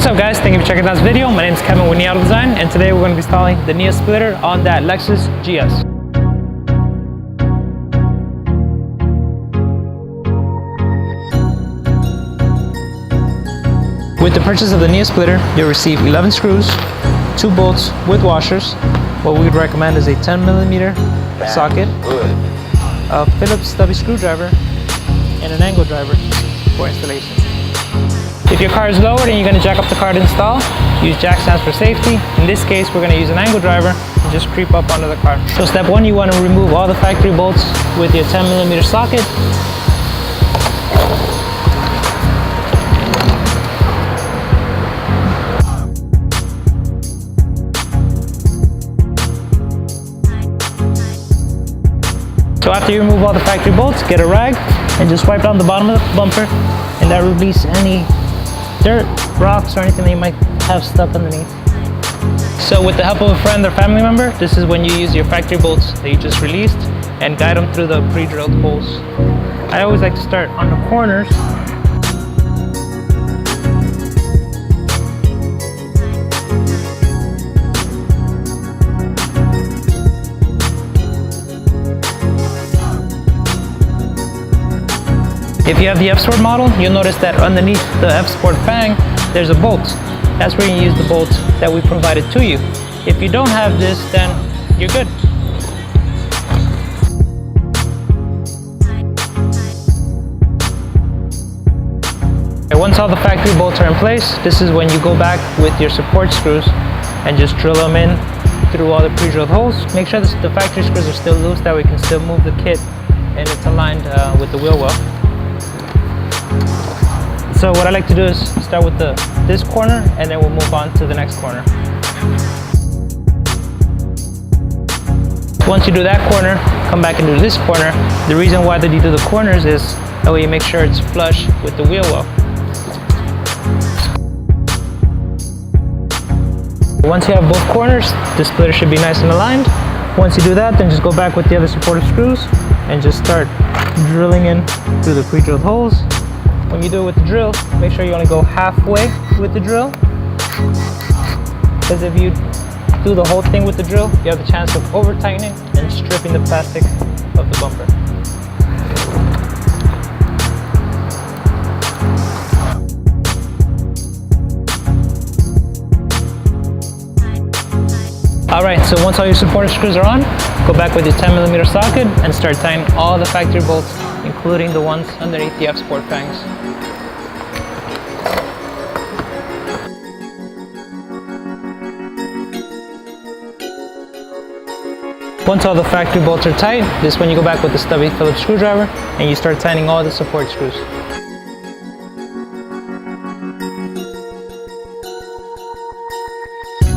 What's up guys, thank you for checking out this video. My name is Kevin with Untitled Design, and today we're going to be installing the knee splitter on that Lexus GS. With the purchase of the knee splitter, you'll receive 11 screws, 2 bolts with washers. What we would recommend is a 10mm socket, a Phillips stubby screwdriver, and an angle driver for installation. If your car is lowered and you're going to jack up the car to install, use jack stands for safety. In this case, we're going to use an angle driver and just creep up under the car. So step 1, you want to remove all the factory bolts with your 10mm socket. So after you remove all the factory bolts, get a rag and just wipe down the bottom of the bumper, and that will release any dirt, rocks, or anything that you might have stuck underneath. So with the help of a friend or family member, this is when you use your factory bolts that you just released and guide them through the pre-drilled holes. I always like to start on the corners. If you have the F-Sport model, you'll notice that underneath the F-Sport fang, there's a bolt. That's where you use the bolt that we provided to you. If you don't have this, then you're good. And once all the factory bolts are in place, this is when you go back with your support screws and just drill them in through all the pre-drilled holes. Make sure the factory screws are still loose, that we can still move the kit and it's aligned with the wheel well. So what I like to do is start with this corner, and then we'll move on to the next corner. Once you do that corner, come back and do this corner. The reason why you do the corners is that way you make sure it's flush with the wheel well. Once you have both corners, the splitter should be nice and aligned. Once you do that, then just go back with the other supportive screws and just start drilling in through the pre-drilled holes. When you do it with the drill, make sure you only go halfway with the drill, because if you do the whole thing with the drill, you have the chance of over tightening and stripping the plastic of the bumper. Alright, so once all your supportive screws are on, go back with your 10mm socket and start tightening all the factory bolts, including the ones underneath the F-Sport fangs. Once all the factory bolts are tight, this is when you go back with the stubby Phillips screwdriver and you start tightening all the support screws.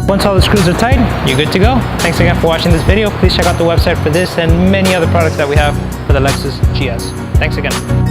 Once all the screws are tight, you're good to go. Thanks again for watching this video. Please check out the website for this and many other products that we have for the Lexus GS. Thanks again.